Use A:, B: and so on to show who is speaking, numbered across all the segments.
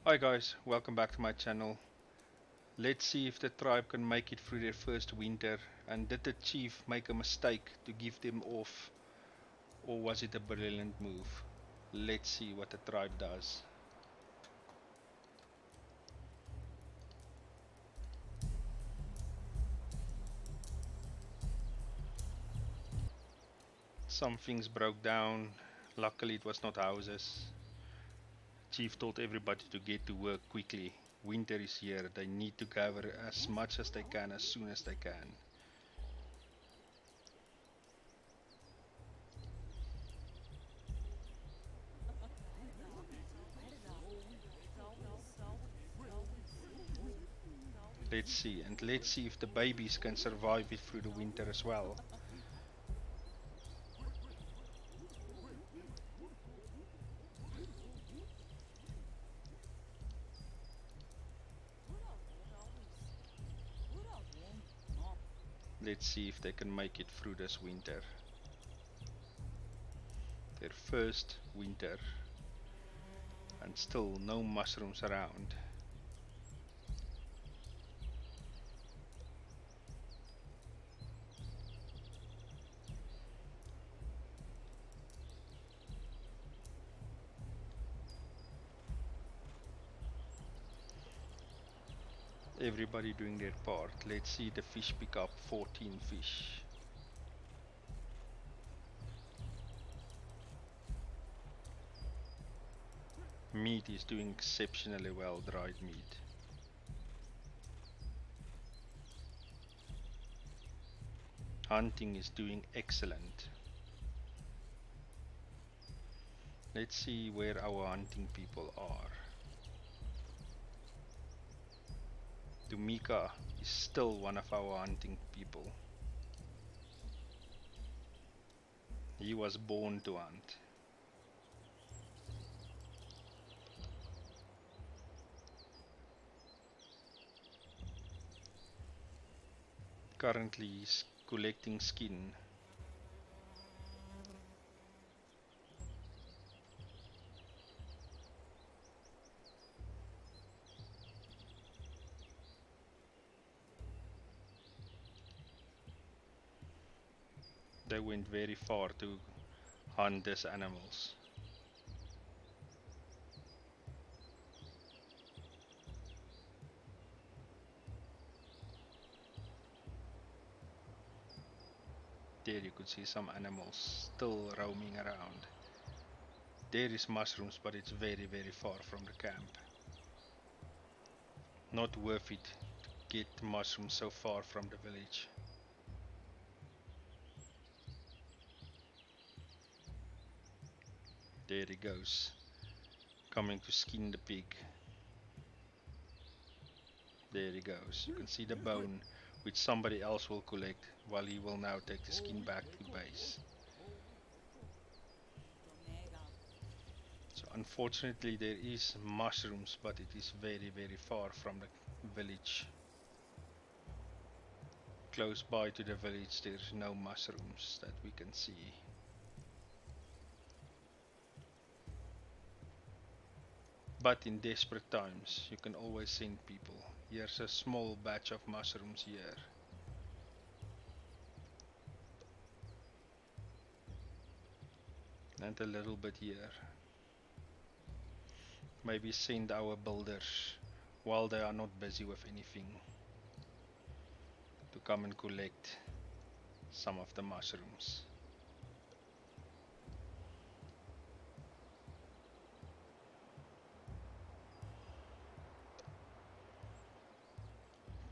A: Hi guys, welcome back to my channel. Let's see if the tribe can make it through their first winter, and did the chief make a mistake to give them off, or was it a brilliant move? Let's see what the tribe does. Some things broke down, luckily it was not houses. Chief told everybody to get to work quickly. Winter is here, they need to gather as much as they can as soon as they can. Let's see if the babies can survive it through the winter as well. Let's see if they can make it through this winter. Their first winter, and still no mushrooms around. Everybody doing their part. Let's see the fish pick up 14 fish. Meat is doing exceptionally well, dried meat. Hunting is doing excellent. Let's see where our hunting people are. Dumika is still one of our hunting people. He was born to hunt. Currently he's collecting skin. They went very far to hunt these animals. There you could see some animals still roaming around. There is mushrooms, but it's very far from the camp. Not worth it to get mushrooms so far from the village. There he goes, coming to skin the pig. There he goes. You can see the bone, which somebody else will collect, while he will now take the skin back to base. So unfortunately there is mushrooms, but it is very far from the village. Close by to the village there's no mushrooms that we can see. But in desperate times you can always send people. Here's a small batch of mushrooms here. And a little bit here. Maybe send our builders while they are not busy with anything to come and collect some of the mushrooms.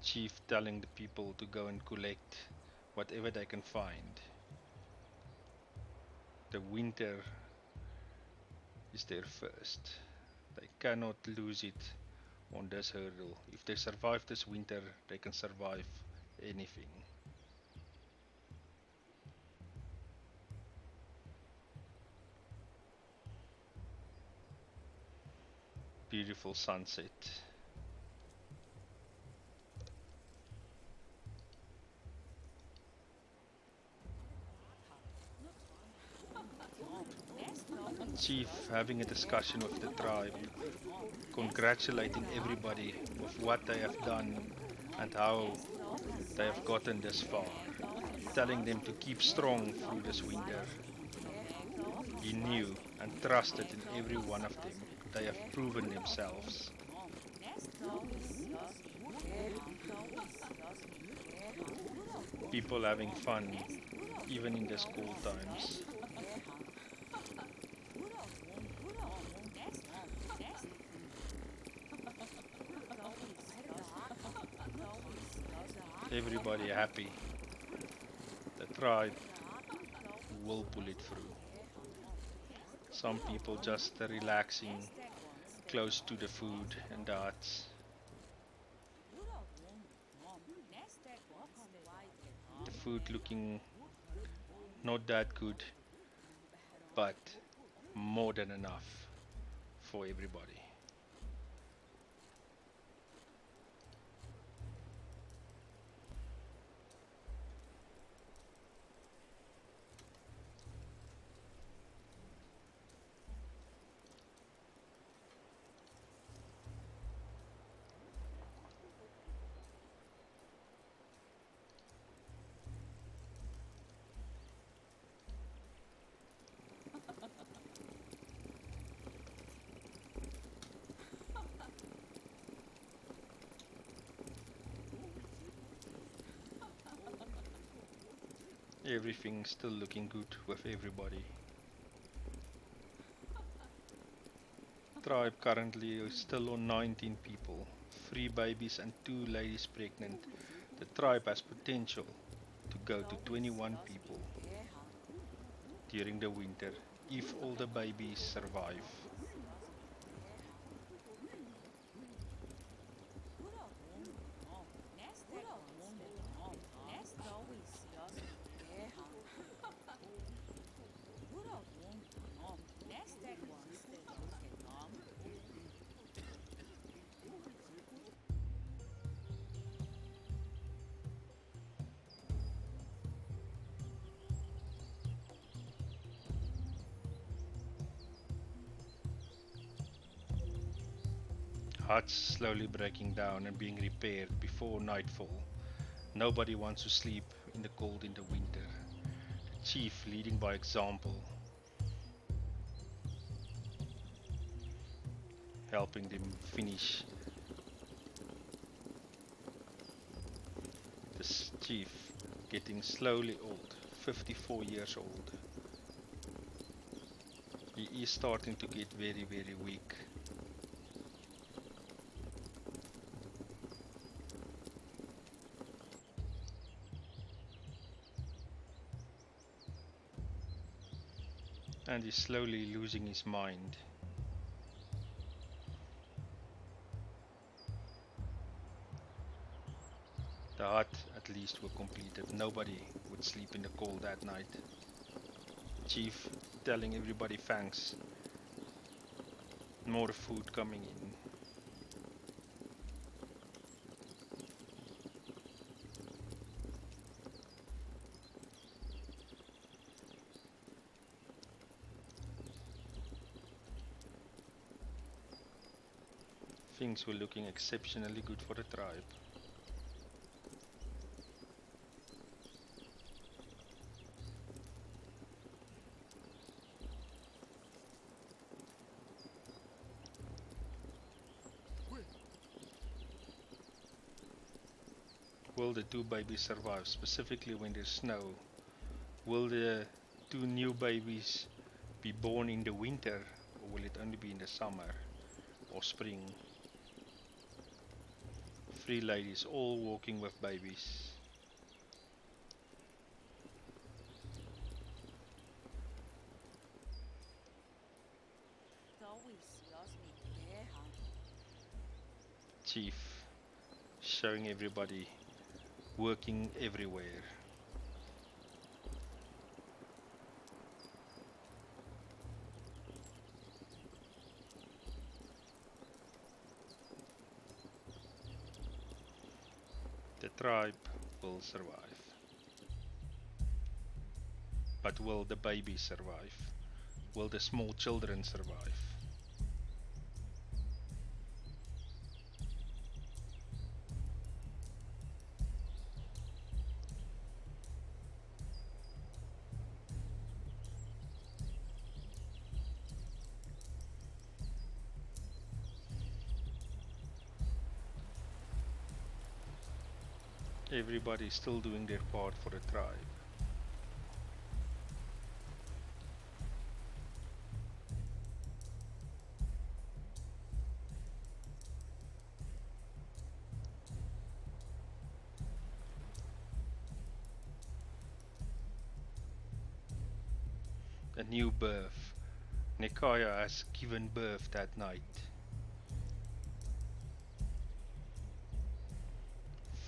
A: Chief telling the people to go and collect whatever they can find. The winter is their first. They cannot lose it on this hurdle. If they survive this winter, they can survive anything. Beautiful sunset. Chief having a discussion with the tribe, congratulating everybody with what they have done and how they have gotten this far, telling them to keep strong through this winter. He knew and trusted in every one of them. They have proven themselves. People having fun, even in these cold times. Everybody happy. The tribe will pull it through. Some people just relaxing close to the food and the huts. The food looking not that good, but more than enough for everybody. Everything still looking good with everybody. Tribe currently is still on 19 people, 3 babies and 2 ladies pregnant. The tribe has potential to go to 21 people during the winter if all the babies survive. Huts slowly breaking down and being repaired before nightfall. Nobody wants to sleep in the cold in the winter. The chief leading by example, helping them finish. This chief getting slowly old, 54 years old. He is starting to get very, very weak. And he's slowly losing his mind. The hut at least were completed. Nobody would sleep in the cold that night. Chief telling everybody thanks. More food coming in. Things were looking exceptionally good for the tribe. Will the 2 babies survive, specifically when there's snow? Will the 2 new babies be born in the winter, or will it only be in the summer or spring? 3 ladies all walking with babies. Chief showing everybody working everywhere. The tribe will survive. But will the baby survive? Will the small children survive? Everybody is still doing their part for the tribe. A new birth. Nekaya has given birth that night.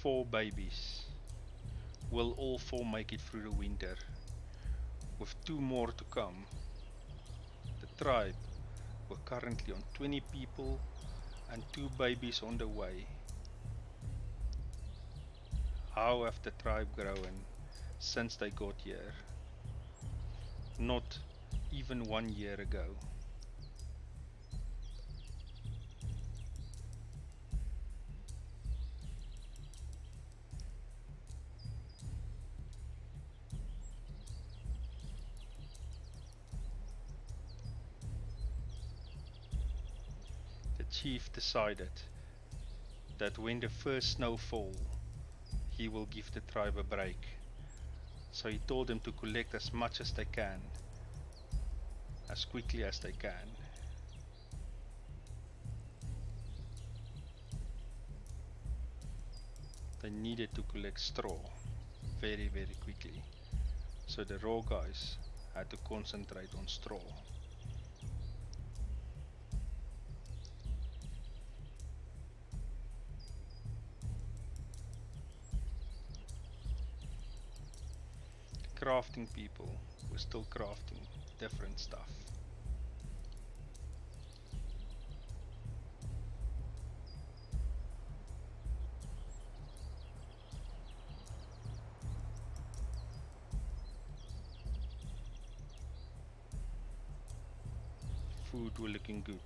A: 4 babies. Will all 4 make it through the winter? With 2 more to come. The tribe were currently on 20 people and 2 babies on the way. How have the tribe grown since they got here? Not even 1 year ago. The chief decided that when the first snow falls, he will give the tribe a break. So he told them to collect as much as they can, as quickly as they can. They needed to collect straw very, very quickly. So the raw guys had to concentrate on straw. Crafting people were still crafting different stuff. Food were looking good.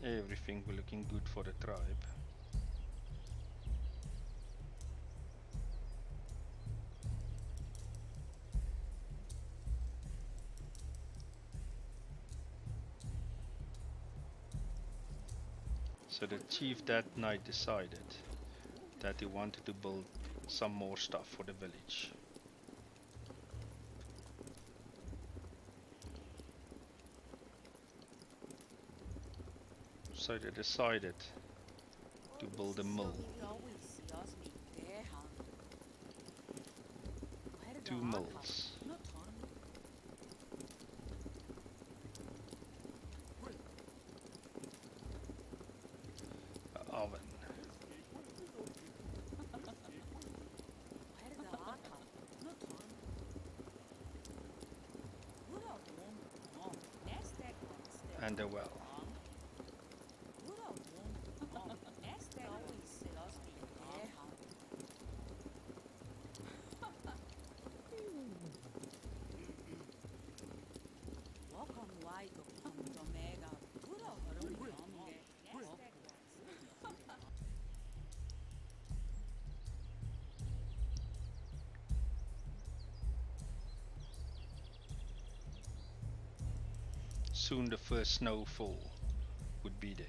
A: Everything were looking good for the tribe. So the chief that night decided that he wanted to build some more stuff for the village. So they decided to build a mill. 2 mills. An oven. And a well. Soon the first snowfall would be there.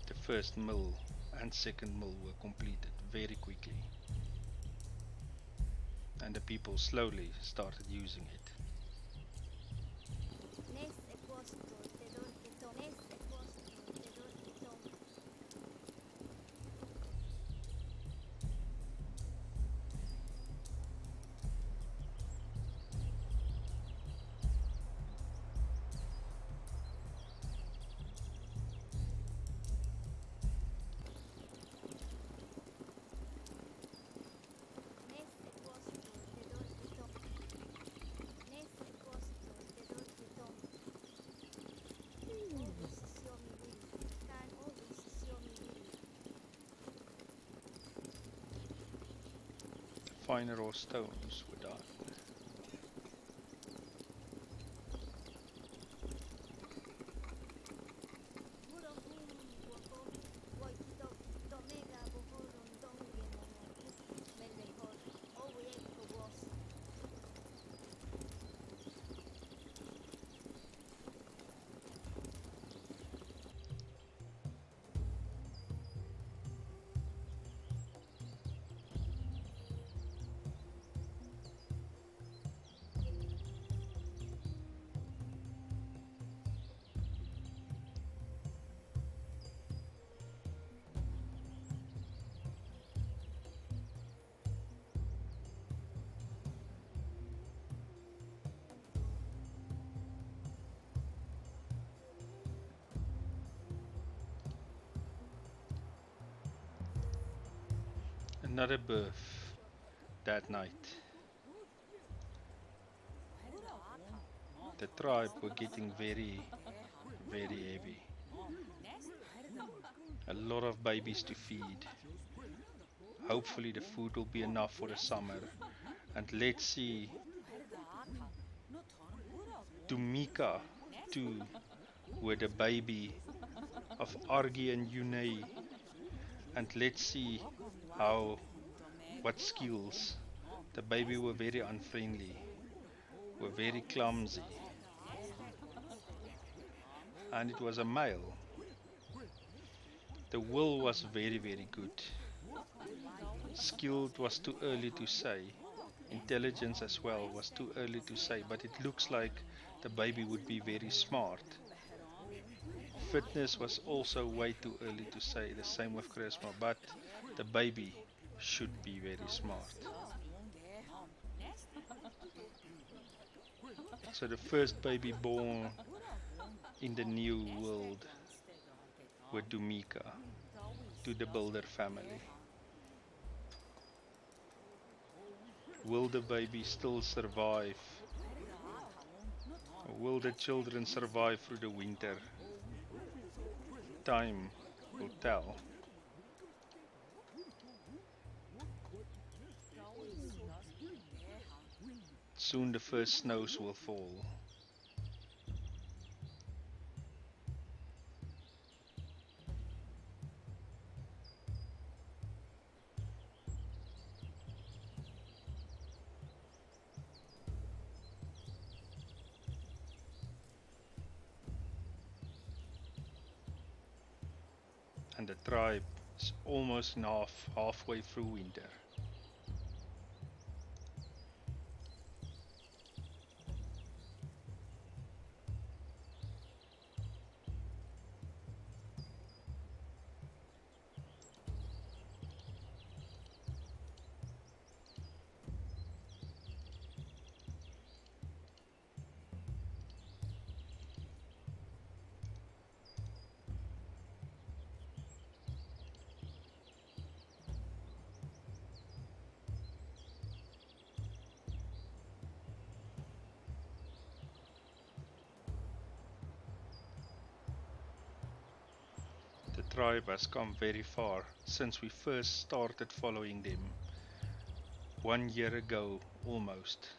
A: The first mill and second mill were completed very quickly, and the people slowly started using it. finer raw stones were done. Another birth that night. The tribe were getting very heavy. A lot of babies to feed. Hopefully the food will be enough for the summer. And let's see, Dumika too, with the baby of Argi and Yunei. And let's see how, what skills. The baby were very unfriendly, were very clumsy. And it was a male. The will was very good. Skilled was too early to say. Intelligence as well was too early to say, but it looks like the baby would be very smart. Fitness was also way too early to say, the same with charisma, but the baby should be very smart. So the first baby born in the new world with Dumika to the builder family. Will the baby still survive? Or will the children survive through the winter? Time will tell. Soon the first snows will fall. And the tribe is almost halfway through winter. The tribe has come very far since we first started following them 1 year ago almost.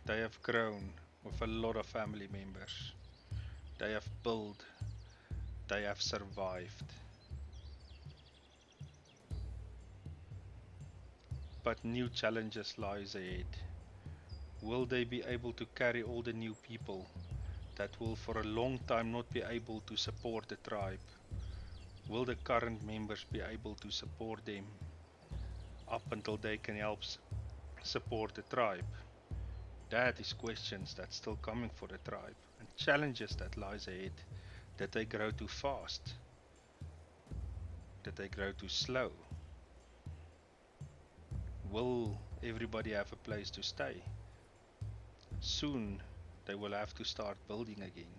A: They have grown with a lot of family members. They have built, they have survived. But new challenges lies ahead. Will they be able to carry all the new people that will for a long time not be able to support the tribe? Will the current members be able to support them up until they can help support the tribe? That is questions that's still coming for the tribe, and challenges that lies ahead. That they grow too fast? That they grow too slow? Will everybody have a place to stay? Soon they will have to start building again.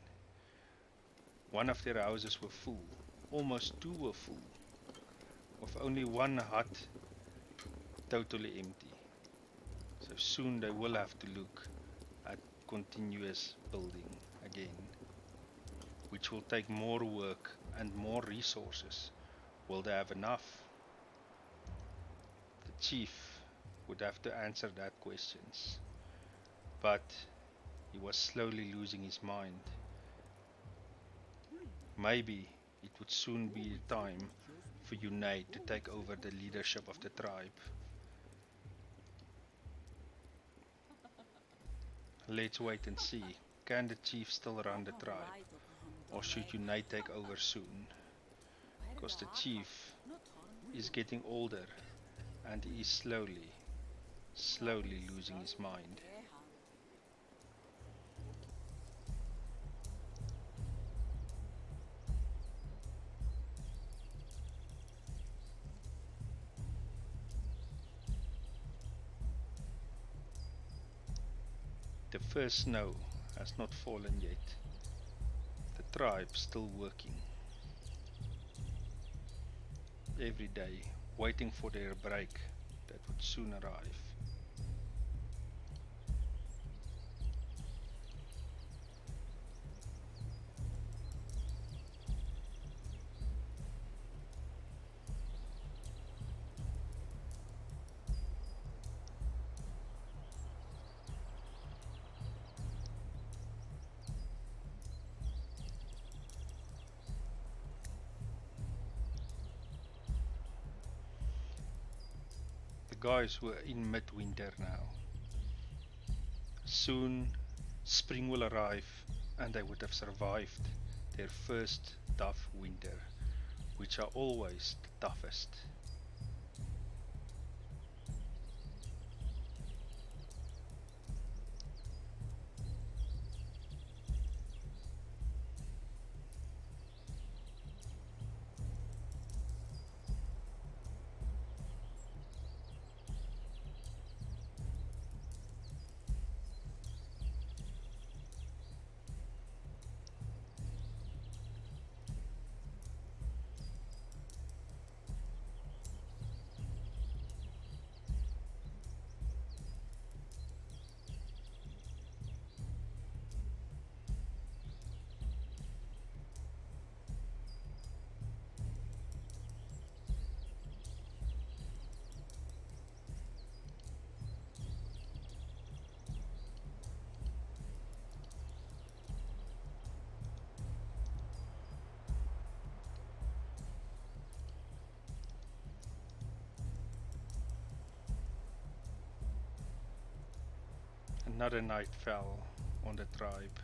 A: One of their houses were full, almost two were full, with only one hut totally empty. So soon they will have to look at continuous building again, which will take more work and more resources. Will they have enough? chief would have to answer that questions, but he was slowly losing his mind. Maybe it would soon be time for Unite to take over the leadership of the tribe. Let's wait and see. Can the chief still run the tribe? Or should Unite take over soon? Because the chief is getting older and he is slowly losing his mind. The first snow has not fallen yet. The tribe still working. Every day, waiting for their break that would soon arrive. The guys were in midwinter now. Soon, spring will arrive and they would have survived their first tough winter, which are always the toughest. Another night fell on the tribe.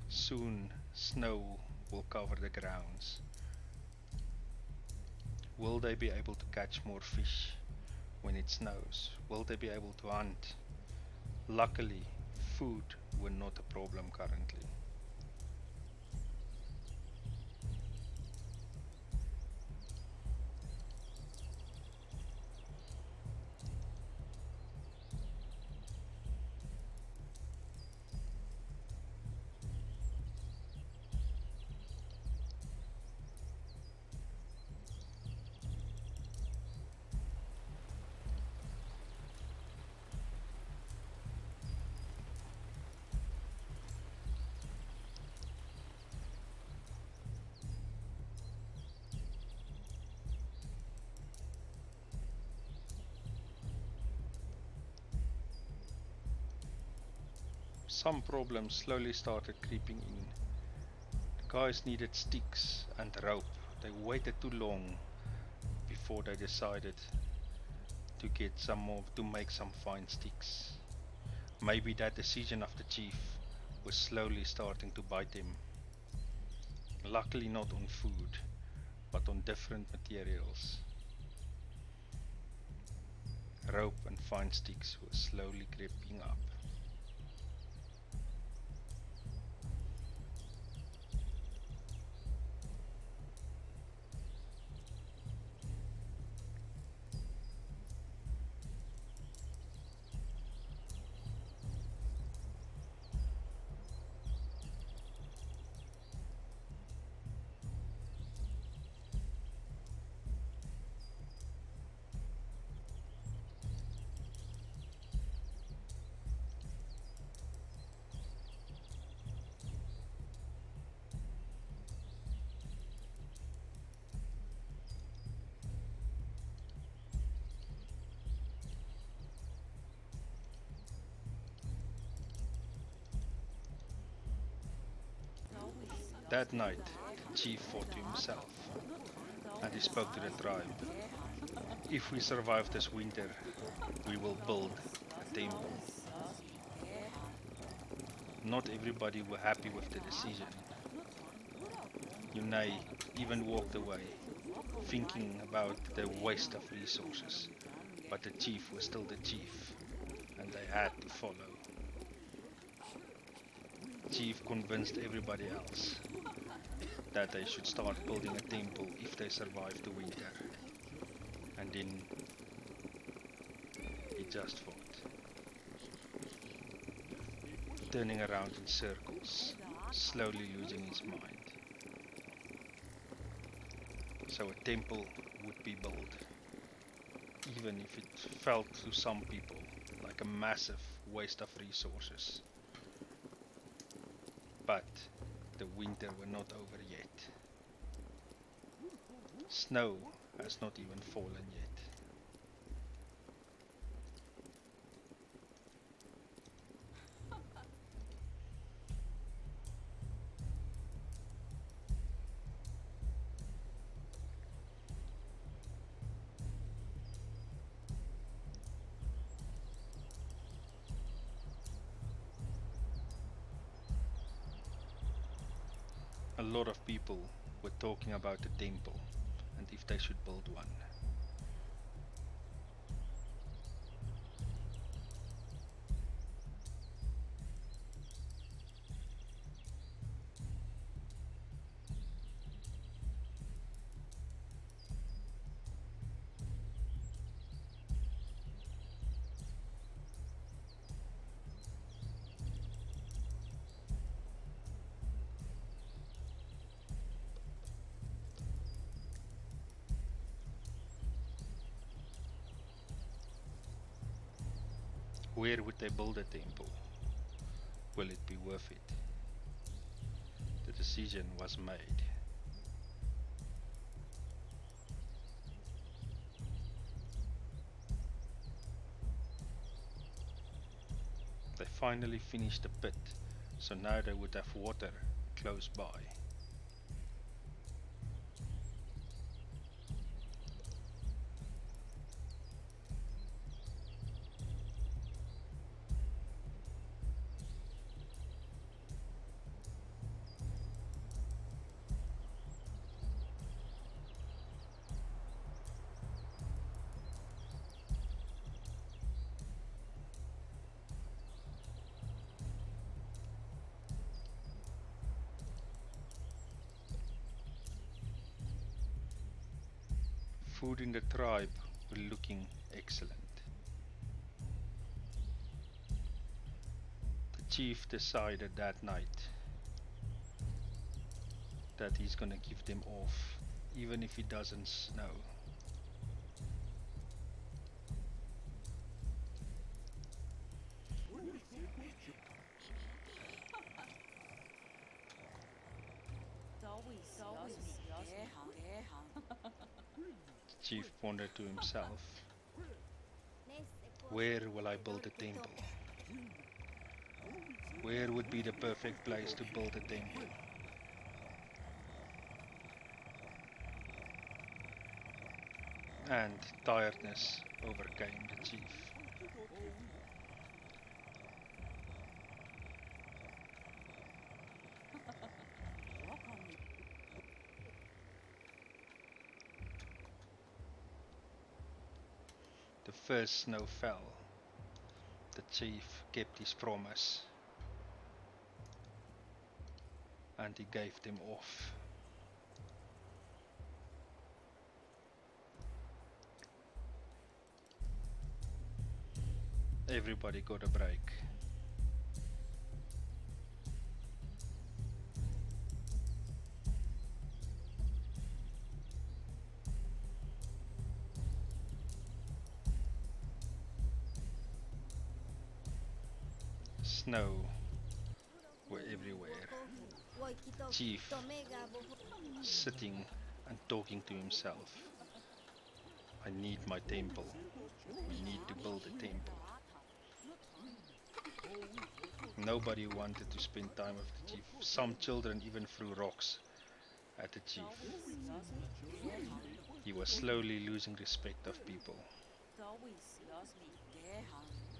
A: Soon snow will cover the grounds. Will they be able to catch more fish when it snows? Will they be able to hunt? Luckily, food were not a problem currently. Some problems slowly started creeping in. The guys needed sticks and rope. They waited too long before they decided to get some more, to make some fine sticks. Maybe that decision of the chief was slowly starting to bite him. Luckily not on food, but on different materials. Rope and fine sticks were slowly creeping up. That night, the chief thought to himself, and he spoke to the tribe. If we survive this winter, we will build a temple. Not everybody were happy with the decision. Yunai even walked away, thinking about the waste of resources. But the chief was still the chief, and they had to follow. Chief convinced everybody else that they should start building a temple if they survive the winter. And then he just fought, turning around in circles, slowly losing his mind. So a temple would be built, even if it felt to some people like a massive waste of resources. But the winter were not over yet. Snow has not even fallen yet. A lot of people were talking about the temple and if they should build one. Where would they build a temple? Will it be worth it? The decision was made. They finally finished the pit, so now they would have water close by. Food in the tribe were looking excellent. The chief decided that night that he's gonna give them off, even if it doesn't snow. The chief pondered to himself, where will I build a temple? Where would be the perfect place to build a temple? And tiredness overcame the chief. The first snow fell. The chief kept his promise and he gave them off. Everybody got a break. Snow were everywhere. Chief sitting and talking to himself. I need my temple. We need to build a temple. Nobody wanted to spend time with the chief. Some children even threw rocks at the chief. He was slowly losing respect of people.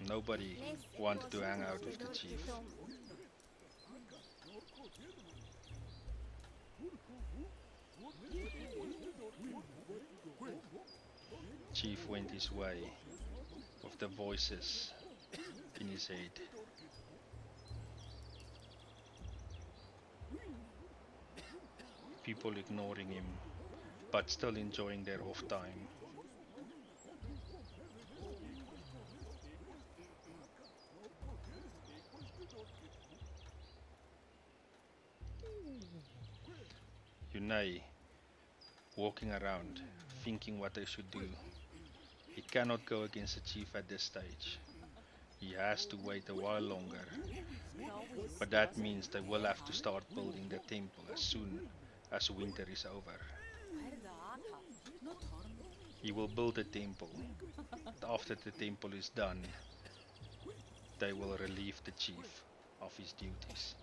A: Nobody wanted to hang out with the chief. Chief went his way with the voices in his head. People ignoring him, but still enjoying their off time. Yunai, walking around, thinking what they should do. He cannot go against the chief at this stage. He has to wait a while longer. But that means they will have to start building the temple as soon as winter is over. He will build a temple. After the temple is done, they will relieve the chief of his duties.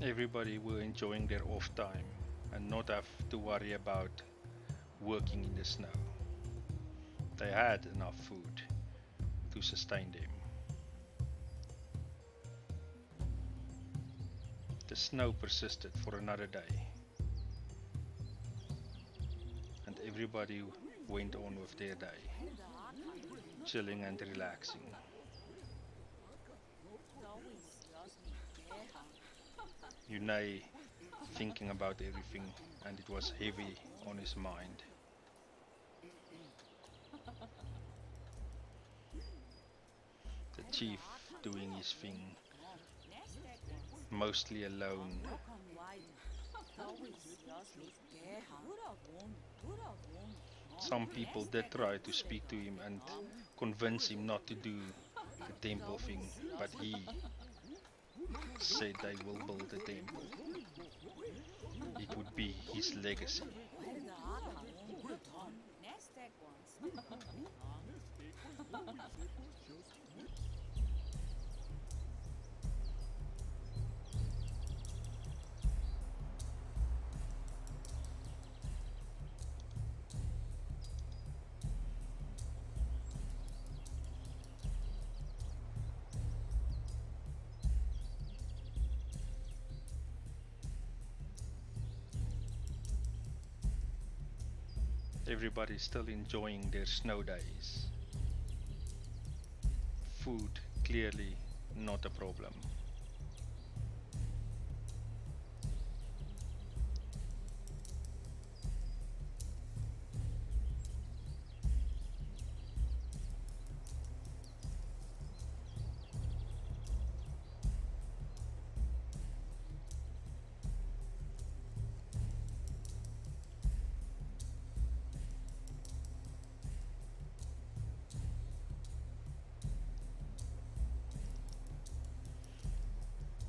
A: Everybody were enjoying their off time and not have to worry about working in the snow. They had enough food to sustain them. The snow persisted for another day, and everybody went on with their day, chilling and relaxing. Yunai thinking about everything, and it was heavy on his mind. The chief doing his thing, mostly alone. Some people did try to speak to him and convince him not to do the temple thing, but he said they will build a temple. It would be his legacy. Everybody's still enjoying their snow days. Food clearly not a problem.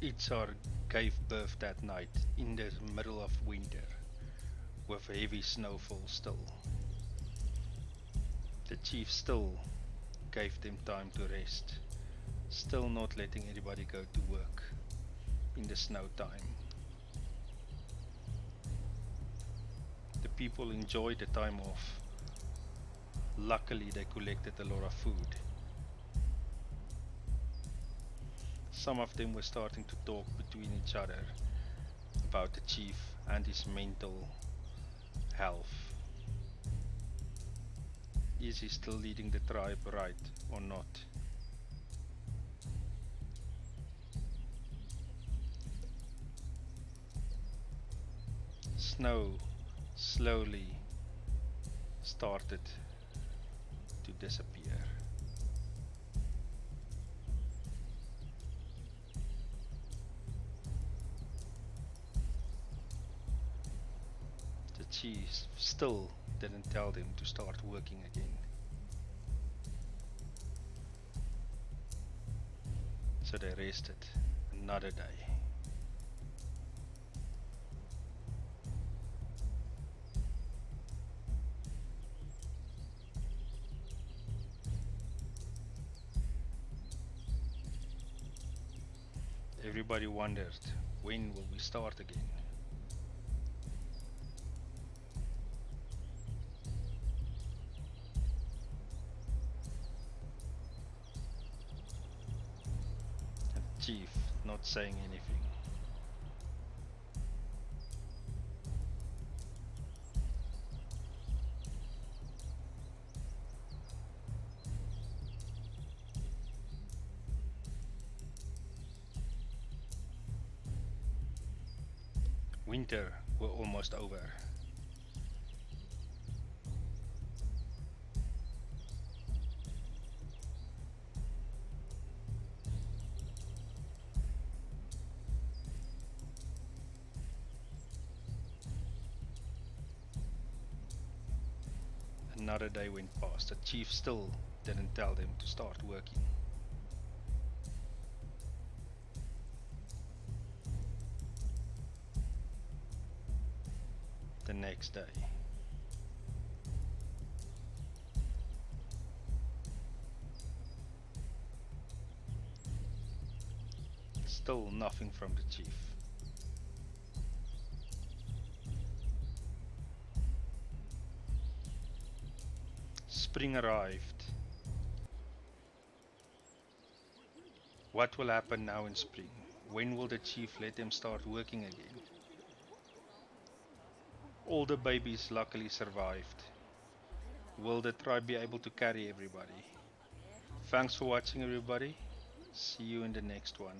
A: Itzar gave birth that night in the middle of winter, with heavy snowfall still. The chief still gave them time to rest, still not letting anybody go to work in the snow time. The people enjoyed the time off. Luckily they collected a lot of food. Some of them were starting to talk between each other about the chief and his mental health. Is he still leading the tribe right or not? snow slowly started to disappear. The chief still didn't tell them to start working again. So they rested another day. Everybody wondered, when will we start again? And the chief not saying anything. Winter were almost over. Another day went past. The chief still didn't tell them to start working. The next day. Still nothing from the chief. Spring arrived. What will happen now in spring? When will the chief let them start working again? All the babies luckily survived. Will the tribe be able to carry everybody? Thanks for watching, everybody. See you in the next one.